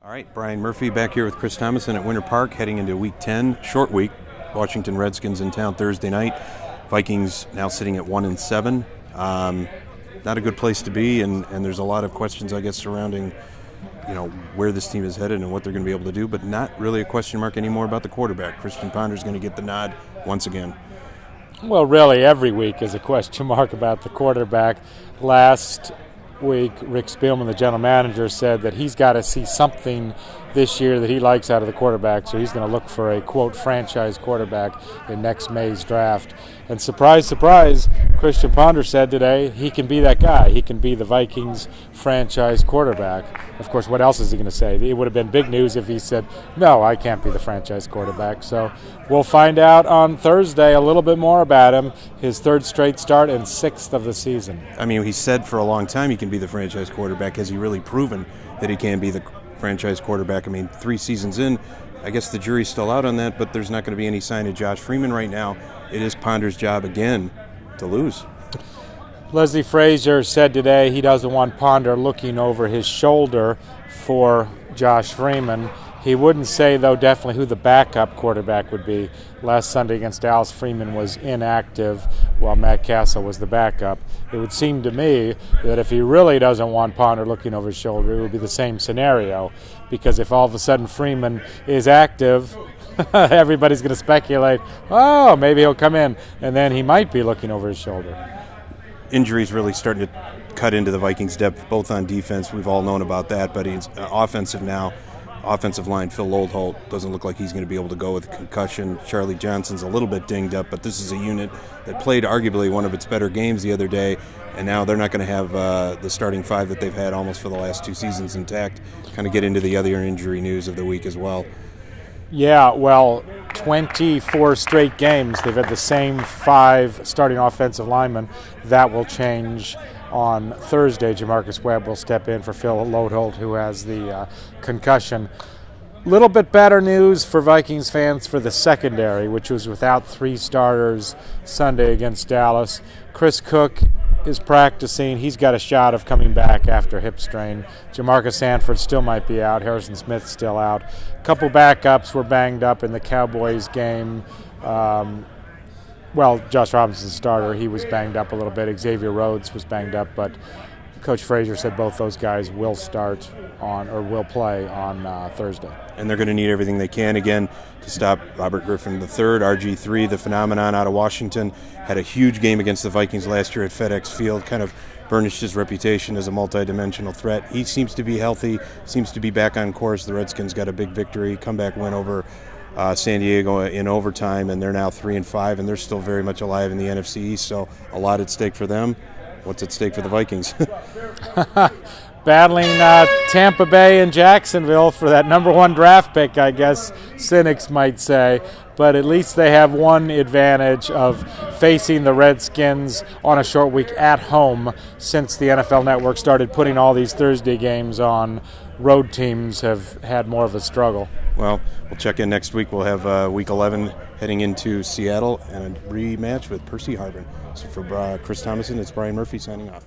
All right, Brian Murphy back here with Chris Thomason at Winter Park, heading into Week 10, short week. Washington Redskins in town Thursday night. Vikings now sitting at 1-7. Not a good place to be, and there's a lot of questions, I guess, surrounding where this team is headed and what they're going to be able to do, but not really a question mark anymore about the quarterback. Christian Ponder's going to get the nod once again. Well, really, every week is a question mark about the quarterback. Last week, Rick Spielman, the general manager, said that he's got to see something this year that he likes out of the quarterback, so he's going to look for a, quote, franchise quarterback in next May's draft. And surprise, surprise, Christian Ponder said today he can be that guy. He can be the Vikings franchise quarterback. Of course, what else is he going to say? It would have been big news if he said, no, I can't be the franchise quarterback. So we'll find out on Thursday a little bit more about him, his third straight start and sixth of the season. I mean, he said for a long time he can be the franchise quarterback. Has he really proven that he can be the franchise quarterback? I mean, 3 seasons in, I guess the jury's still out on that, but there's not going to be any sign of Josh Freeman right now. It is Ponder's job again to lose. Leslie Frazier said today he doesn't want Ponder looking over his shoulder for Josh Freeman. He wouldn't say, though, definitely who the backup quarterback would be. Last Sunday against Dallas, Freeman was inactive while Matt Castle was the backup. It would seem to me that if he really doesn't want Ponder looking over his shoulder, it would be the same scenario, because if all of a sudden Freeman is active, everybody's going to speculate, oh, maybe he'll come in, and then he might be looking over his shoulder. Injuries really starting to cut into the Vikings' depth, both on defense. We've all known about that, but he's offensive now. Offensive line, Phil Oldholt doesn't look like he's going to be able to go with a concussion. Charlie Johnson's a little bit dinged up, but this is a unit that played arguably one of its better games the other day, and now they're not going to have the starting 5 that they've had almost for the last 2 seasons intact. Kind of get into the other injury news of the week as well. Yeah, well, 24 straight games, they've had the same 5 starting offensive linemen. That will change on Thursday. Jamarcus Webb will step in for Phil Oldholt, who has the concussion. Little bit better news for Vikings fans for the secondary, which was without 3 starters Sunday against Dallas. Chris Cook is practicing. He's got a shot of coming back after hip strain. Jamarcus Sanford still might be out. Harrison Smith still out. A couple backups were banged up in the Cowboys game. Josh Robinson's starter, he was banged up a little bit. Xavier Rhodes was banged up, but Coach Frazier said both those guys will will play on Thursday. And they're going to need everything they can again to stop Robert Griffin III. RG3, the phenomenon out of Washington, had a huge game against the Vikings last year at FedEx Field, kind of burnished his reputation as a multi-dimensional threat. He seems to be healthy, seems to be back on course. The Redskins got a big victory, comeback win over San Diego in overtime, and they're now 3-5, and they're still very much alive in the NFC East, so a lot at stake for them. What's at stake for the Vikings? Battling Tampa Bay and Jacksonville for that number 1 draft pick, I guess cynics might say. But at least they have one advantage of facing the Redskins on a short week at home since the NFL Network started putting all these Thursday games on. Road teams have had more of a struggle. Well, we'll check in next week. We'll have Week 11 heading into Seattle and a rematch with Percy Harvin. So for Chris Thomason, it's Brian Murphy signing off.